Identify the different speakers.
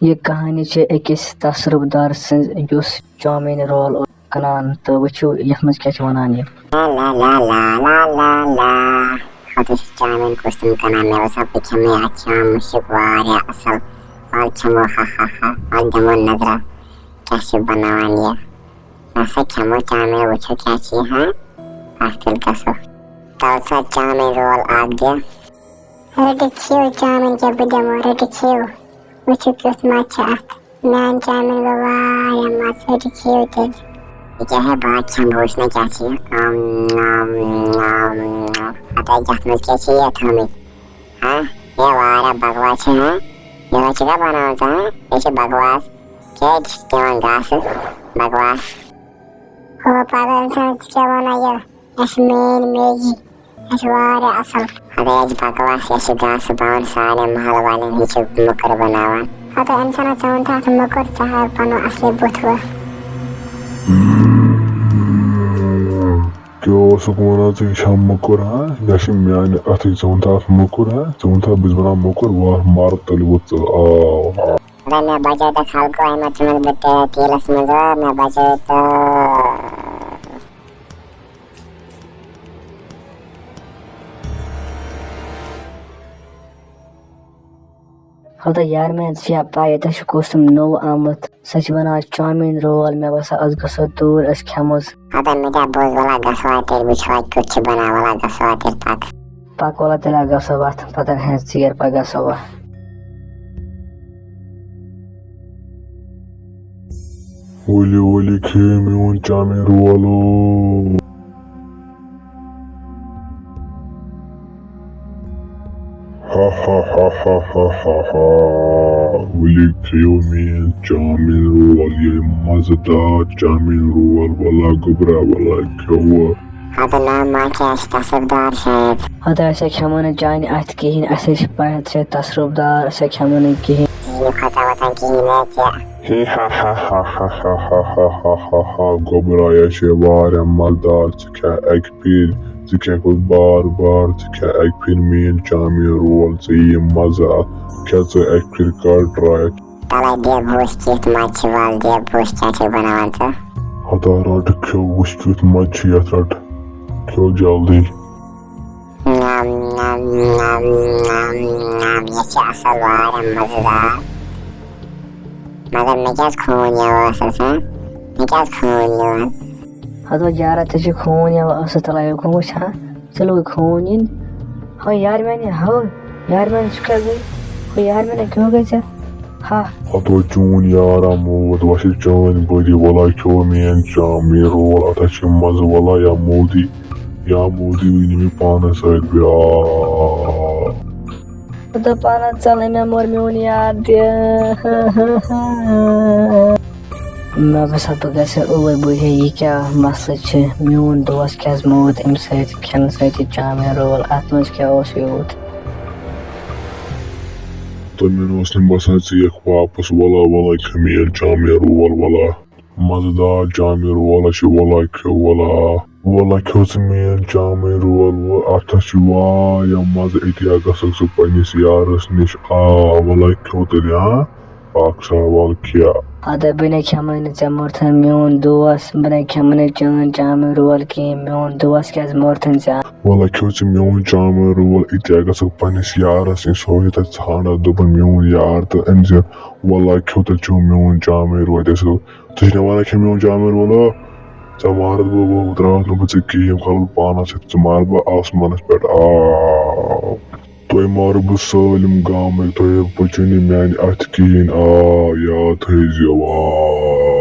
Speaker 1: ये कहानी छे अकिस तसरुबदार सिंज युस चाउमीन रोल कनान तो वुचु यथ मज क्या छ वनान ये
Speaker 2: ला ला ला ला ला ला हतुस चाउमीन कुस्तुम कनान मे वसा पिछमे अच्छा मुशिक वारिया असल और छमो हा हा हा और दमो नजरा क्या छ बनावन ये ऐसा छमो चाउमीन वुचु क्या छ हां आखिर कसो तलसा चाउमीन रोल आग दे रेडी खियो चाउमीन के बदमो रेडी खियो वुचु किस माचा मान चाउमीन गो वारिया माचा रेडी खियो ते क्या है बात संभोसने क्या चाहिए आता जात में क्या चाहिए थमी हाँ ये वारा बकवास है ये बच्चा बनाता है ऐसे बकवास क्या तेवन गास बकवास हो पागल इंसान क्या बनाया ऐसे मेन मैगी ऐसे वारा असल आता ये बकवास ऐसे गास बावन सारे महल वाले नीचे मकर बनावा आता इंसान चाहता है मकर चाहे पनो असली बुतवा
Speaker 3: Kjo sukuna ti sham mukur ha yashim yani ati zonta mukur ha zonta bizbana mukur wa mar talwut
Speaker 2: मैं बजा तो खाल को है मत में बते तेल समझो मैं बजा तो
Speaker 1: हल्दा यार मैं छिया पाए त कुस्तुम नो आमत सच बना चाउमीन रोल मैं बस आज गसो दूर अस खमोस
Speaker 2: आता मेरा बोझ वाला गसवा तेल बिछवा कुछ बना वाला गसवा तेल
Speaker 1: पाक वाला तेला गसो बात पता है सियर पा गसो
Speaker 3: Oli kemion चाउमीन रोलो ha ha ha ha ha ha ha Oli kemion chowmein roll ये मजेदार चाउमीन रोल वाला गुबरा वाला क्या
Speaker 2: आता नाम मां क्या तसरुबदार शायद
Speaker 1: हदा ऐसे खमन जान अत कहीं ऐसे पायत से तसरुबदार ऐसे खमन कहीं
Speaker 2: ये खाता वता की ने क्या
Speaker 3: he ha ha ha ha ha ha ha ha ha ha गुबरा ये शेवार मजेदार क्या एक पीर क्या कुछ बार क्या एक फिर मेन चाउमीन रोल से ये मजा क्या से एक फिर कर ट्राई
Speaker 2: तला दे भूस कित मच वाल दे भूस चाचे बनावन तो
Speaker 3: हता रट क्यों मुश्किल मच्छी रट क्यों जल्दी
Speaker 2: नाम ये क्या असल वाला मजेदार मगर मैं क्या खून या वासस है मैं क्या खून या
Speaker 1: हदा यार तज खून या अस तला खून छा चलो खून इन हो यार मैंने चुका गई हो यार मैंने क्यों गई जा हाँ
Speaker 3: हतो चून यारा मोद वश चौन बड़ी वाला क्यों मेन चाउमीन रोल अता छ मज वाला या मोदी निमी पाना सैद बिया
Speaker 1: तो पाना चले मैं मोर में यार दे मैं बस अब कैसे ओवर बुझे ये क्या मसला छ म्यून दोस्त क्या मोद इन सैद खेल सैद चाउमीन रोल आत्मज क्या ओस यूत
Speaker 3: तो मैंने उसने बसा एक वापस वाला खमीर चाउमीन रोल वाला मजेदार चाउमीन रोल छ वाला क्यों मेन चाउमीन रोल अत या मज अतिया गसक सु पन्निस यारस निश वाला क्यों तेल पाकसा वाल क्या
Speaker 1: अदा बने खमन चमर्थन म्यून दोस्त बने खमन चान चाउमीन रोल की म्यून दोस्त क्या मर्थन चा
Speaker 3: वाला क्यों मेन चाउमीन रोल अतिया गसक पन्निस यारस निश हो त छाना दोपन मेन यार तो एंज वाला क्यों त छु मेन चाउमीन रोल जैसे तुझने वाला क्यों मेन chowmein roll Tomorrow we will draw the game called Panas at tomorrow Osman Spet. Toy Marble Solim Gamel, Toy Puchini Man at Keen. Ya, Tizio.